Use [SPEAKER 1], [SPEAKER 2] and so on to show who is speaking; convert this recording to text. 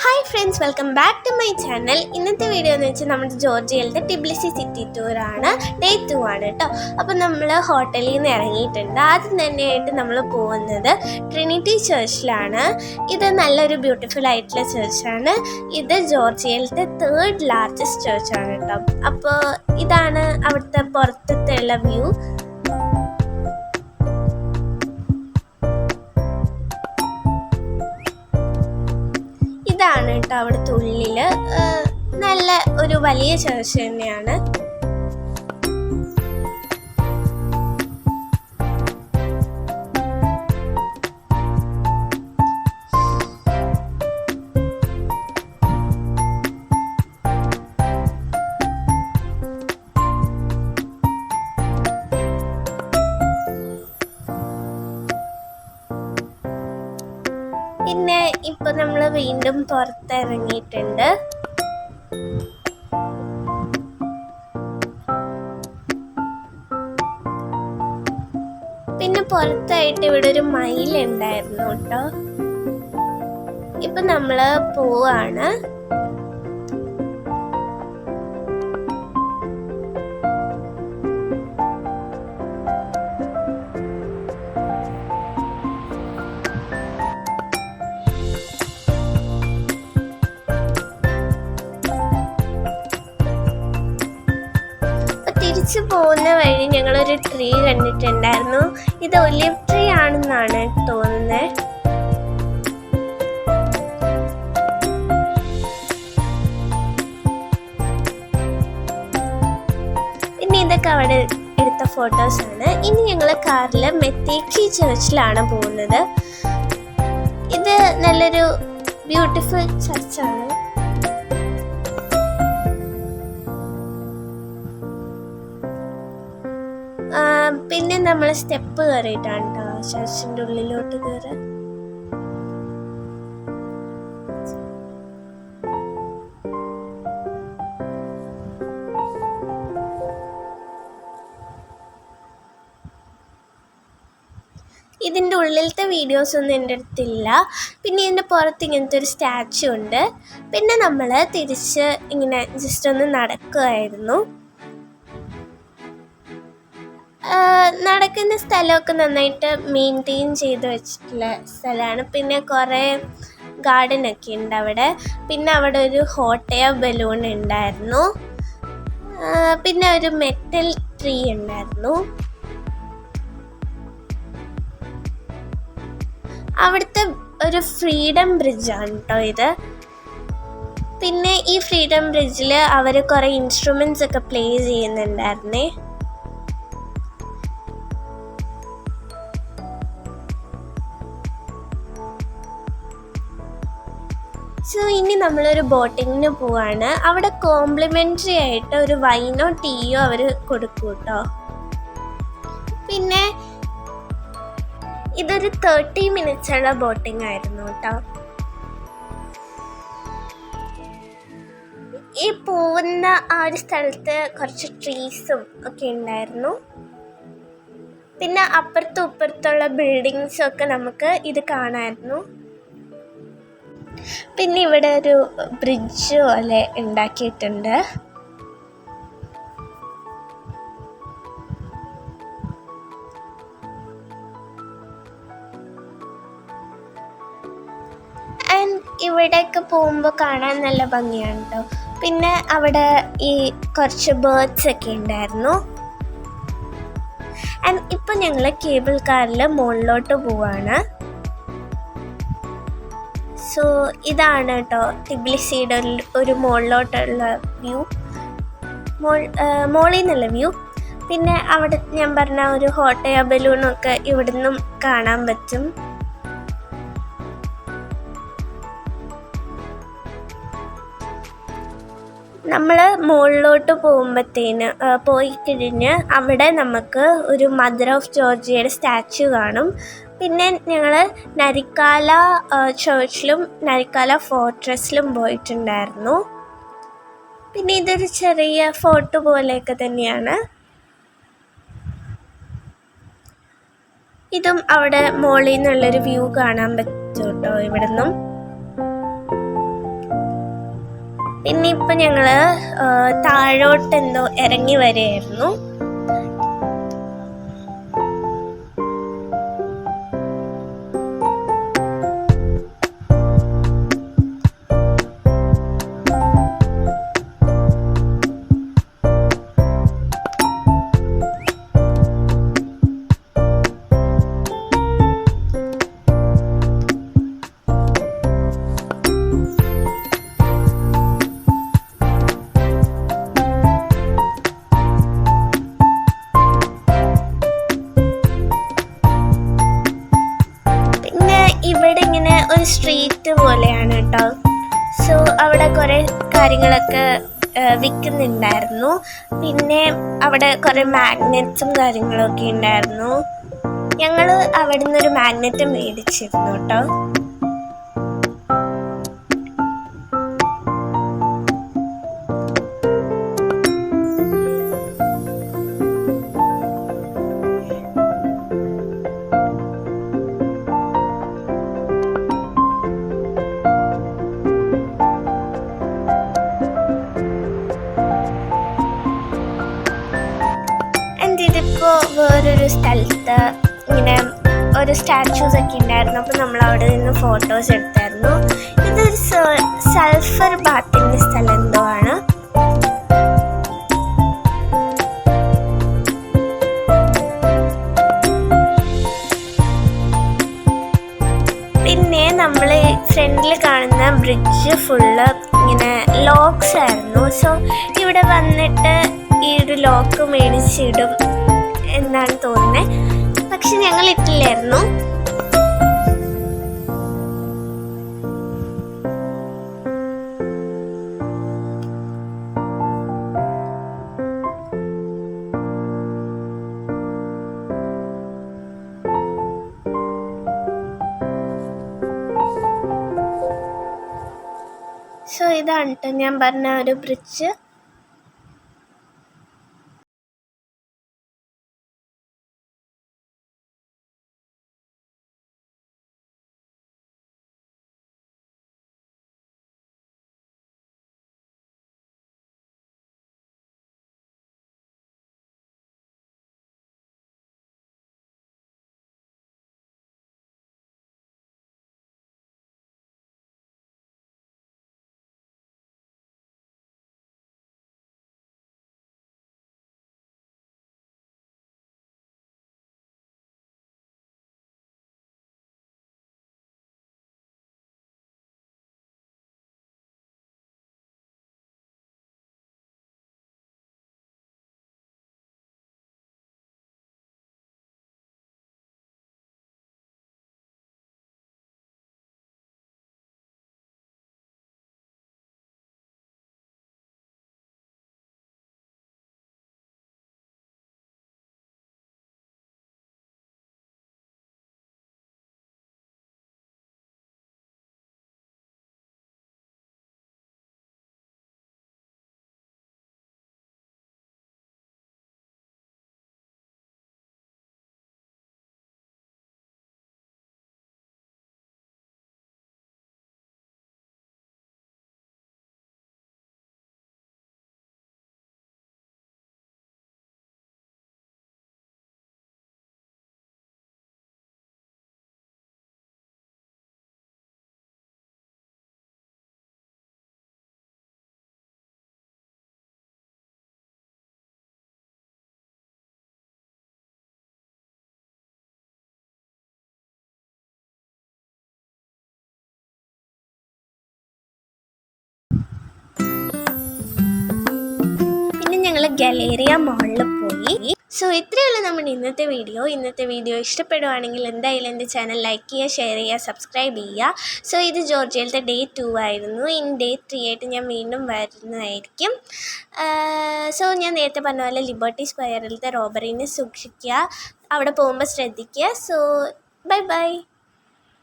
[SPEAKER 1] Hi friends, welcome back to my channel. ഇന്നത്തെ video എന്ന് വെച്ചാൽ നമ്മുടെ ജോർജിയയിലത്തെ ടിബ്ലിസി സിറ്റി ടൂറാണ്. ഡേ 2 ആണ് കേട്ടോ. അപ്പോൾ നമ്മൾ ഹോട്ടലിൽ നിന്ന് ഇറങ്ങിയിട്ടുണ്ട്. ആദ്യം തന്നെയായിട്ട് നമ്മൾ പോകുന്നത് ട്രിനിറ്റി ചർച്ചിലാണ്. ഇത് നല്ലൊരു ബ്യൂട്ടിഫുൾ ആയിട്ടുള്ള ചർച്ചാണ്. ഇത് ജോർജിയയിലത്തെ 3rd ലാർജസ്റ്റ് ചർച്ചാണ് കേട്ടോ. അപ്പോൾ ഇതാണ് അവിടുത്തെ പുറത്തുള്ള വ്യൂ. ഇതാണ് കേട്ടോ അവിടുത്തെ ഉള്ളിൽ നല്ല ഒരു വലിയ ചർച്ച് തന്നെയാണ്. പിന്നെ ഇപ്പൊ നമ്മൾ വീണ്ടും പുറത്തിറങ്ങിയിട്ടുണ്ട്. പിന്നെ പുറത്തായിട്ട് ഇവിടെ ഒരു മയിലുണ്ടായിരുന്നു കേട്ടോ. ഇപ്പൊ നമ്മള് പോവാണ്. തിരിച്ചു പോകുന്ന വഴി ഞങ്ങളൊരു ട്രീ കണ്ടിട്ടുണ്ടായിരുന്നു. ഇത് ഒലിവ് ട്രീ ആണെന്നാണ് തോന്നുന്നത്. പിന്നെ ഇതൊക്കെ അവിടെ എടുത്ത ഫോട്ടോസാണ്. ഇനി ഞങ്ങൾ കാറിൽ മെത്തേക്കി ചർച്ചിലാണ് പോകുന്നത്. ഇത് നല്ലൊരു ബ്യൂട്ടിഫുൾ ചർച്ചാണ്. പിന്നെ നമ്മൾ സ്റ്റെപ്പ് കയറിയിട്ടാണ് കേട്ടോ ചർച്ചിൻ്റെ ഉള്ളിലോട്ട് കയറാൻ. ഇതിൻ്റെ ഉള്ളിലത്തെ വീഡിയോസ് ഒന്നും എൻ്റെ അടുത്തില്ല. പിന്നെ ഇതിൻ്റെ പുറത്ത് ഇങ്ങനത്തെ ഒരു സ്റ്റാച്ചു ഉണ്ട്. പിന്നെ നമ്മൾ തിരിച്ച് ഇങ്ങനെ ജസ്റ്റ് ഒന്ന് നടക്കുകയായിരുന്നു. നടക്കുന്ന സ്ഥലമൊക്കെ നന്നായിട്ട് മെയിൻറ്റെയിൻ ചെയ്ത് വെച്ചിട്ടുള്ള സ്ഥലമാണ്. പിന്നെ കുറേ ഗാർഡനൊക്കെ ഉണ്ട് അവിടെ. പിന്നെ അവിടെ ഒരു ഹോട്ട് എയർ ബലൂൺ ഉണ്ടായിരുന്നു. പിന്നെ ഒരു മെറ്റൽ ട്രീ ഉണ്ടായിരുന്നു. അവിടുത്തെ ഒരു ഫ്രീഡം ബ്രിഡ്ജാണ് കേട്ടോ ഇത്. പിന്നെ ഈ ഫ്രീഡം ബ്രിഡ്ജിൽ അവർ കുറേ ഇൻസ്ട്രുമെൻറ്റ്സ് ഒക്കെ പ്ലേ ചെയ്യുന്നുണ്ടായിരുന്നേ. സോ ഇനി നമ്മളൊരു ബോട്ടിങ്ങിന് പോവാണ്. അവിടെ കോംപ്ലിമെൻ്ററി ആയിട്ട് ഒരു വൈനോ ടീയോ അവർ കൊടുക്കും കേട്ടോ. പിന്നെ ഇതൊരു 30 മിനിറ്റ്സുള്ള ബോട്ടിംഗ് ആയിരുന്നു കേട്ടോ. ഈ പോകുന്ന ആ ഒരു സ്ഥലത്ത് കുറച്ച് ട്രീസും ഒക്കെ ഉണ്ടായിരുന്നു. പിന്നെ അപ്പുറത്തും ഇപ്പുറത്തുള്ള ബിൽഡിങ്സൊക്കെ നമുക്ക് ഇത് കാണാമായിരുന്നു. പിന്നെ ഇവിടെ ഒരു ബ്രിഡ്ജ് പോലെ ഉണ്ടാക്കിയിട്ടുണ്ട്. ആൻഡ് ഇവിടെയൊക്കെ പോകുമ്പോൾ കാണാൻ നല്ല ഭംഗിയാണ് കേട്ടോ. പിന്നെ അവിടെ ഈ കുറച്ച് ബേർഡ്സ് ഒക്കെ ഉണ്ടായിരുന്നു. ആൻഡ് ഇപ്പം ഞങ്ങൾ കേബിൾ കാറിൽ മുകളിലോട്ട് പോവാണ്. സോ ഇതാണ് കേട്ടോ ടിബ്ലിസിയുടെ ഒരു മുകളിലോട്ടുള്ള വ്യൂ, മോളിൽ നിന്നുള്ള വ്യൂ. പിന്നെ അവിടെ ഞാൻ പറഞ്ഞ ഒരു ഹോട്ട് എയർ ബലൂണൊക്കെ ഇവിടെ നിന്നും കാണാൻ പറ്റും. നമ്മൾ മുകളിലോട്ട് പോയി കഴിഞ്ഞ് അവിടെ നമുക്ക് ഒരു മദർ ഓഫ് ജോർജിയയുടെ സ്റ്റാച്ചു കാണും. പിന്നെ ഞങ്ങൾ നരിക്കാല ചർച്ചിലും നരിക്കാല ഫോർട്രസിലും പോയിട്ടുണ്ടായിരുന്നു. പിന്നെ ഇതൊരു ചെറിയ ഫോർട്ട് പോലെയൊക്കെ തന്നെയാണ്. ഇതും അവിടെ മുകളിൽ നിന്നുള്ളൊരു വ്യൂ കാണാൻ പറ്റും കേട്ടോ ഇവിടെ നിന്നും. പിന്നെ ഇപ്പം ഞങ്ങൾ താഴോട്ട് എന്തോ ഇറങ്ങി വരികയായിരുന്നു. ഇവിടെ ഇങ്ങനെ ഒരു സ്ട്രീറ്റ് പോലെയാണ് കേട്ടോ. സോ അവിടെ കുറേ കാര്യങ്ങളൊക്കെ വിൽക്കുന്നുണ്ടായിരുന്നു. പിന്നെ അവിടെ കുറേ മാഗ്നറ്റ്സും കാര്യങ്ങളൊക്കെ ഉണ്ടായിരുന്നു. ഞങ്ങൾ അവിടെ നിന്നൊരു മാഗ്നറ്റ് മേടിച്ചിരുന്നു കേട്ടോ. ഇതിപ്പോൾ വേറൊരു സ്ഥലത്ത് ഇങ്ങനെ ഒരു സ്റ്റാച്യൂസ് ഒക്കെ ഉണ്ടായിരുന്നു. അപ്പോൾ നമ്മൾ അവിടെ നിന്ന് ഫോട്ടോസ് എടുത്തായിരുന്നു. ഇതൊരു സൾഫർ ബാത്തിൻ്റെ സ്ഥലം എന്തോ ആണ്. പിന്നെ നമ്മൾ ഫ്രണ്ടിൽ കാണുന്ന ബ്രിഡ്ജ് ഫുള്ള് ഇങ്ങനെ ലോക്സ് ആയിരുന്നു. സോ ഇവിടെ വന്നിട്ട് ഈ ഒരു ലോക്ക് മേടിച്ചിടും എന്നാണ് തോന്നുന്നത്. പക്ഷെ ഞങ്ങൾ ഇട്ടില്ലായിരുന്നു. സോ ഇതാണ് കേട്ടോ ഞാൻ പറഞ്ഞ ഒരു ബ്രിഡ്ജ്. ഞങ്ങൾ ഗലേറിയ മാളിൽ പോയി. സോ ഇത്രയുള്ള നമ്മുടെ ഇന്നത്തെ വീഡിയോ ഇഷ്ടപ്പെടുവാണെങ്കിൽ എന്തായാലും എൻ്റെ ചാനൽ ലൈക്ക് ചെയ്യുക, ഷെയർ ചെയ്യുക, സബ്സ്ക്രൈബ് ചെയ്യുക. സോ ഇത് ജോർജിയയിലത്തെ ഡേ 2 ആയിരുന്നു. ഇനി ഡേ 3 ആയിട്ട് ഞാൻ വീണ്ടും വരുന്നതായിരിക്കും. സോ ഞാൻ നേരത്തെ പറഞ്ഞ പോലെ ലിബർട്ടി സ്ക്വയറിലത്തെ റോബറിനെ സൂക്ഷിക്കുക, അവിടെ പോകുമ്പോൾ ശ്രദ്ധിക്കുക. So bye bye.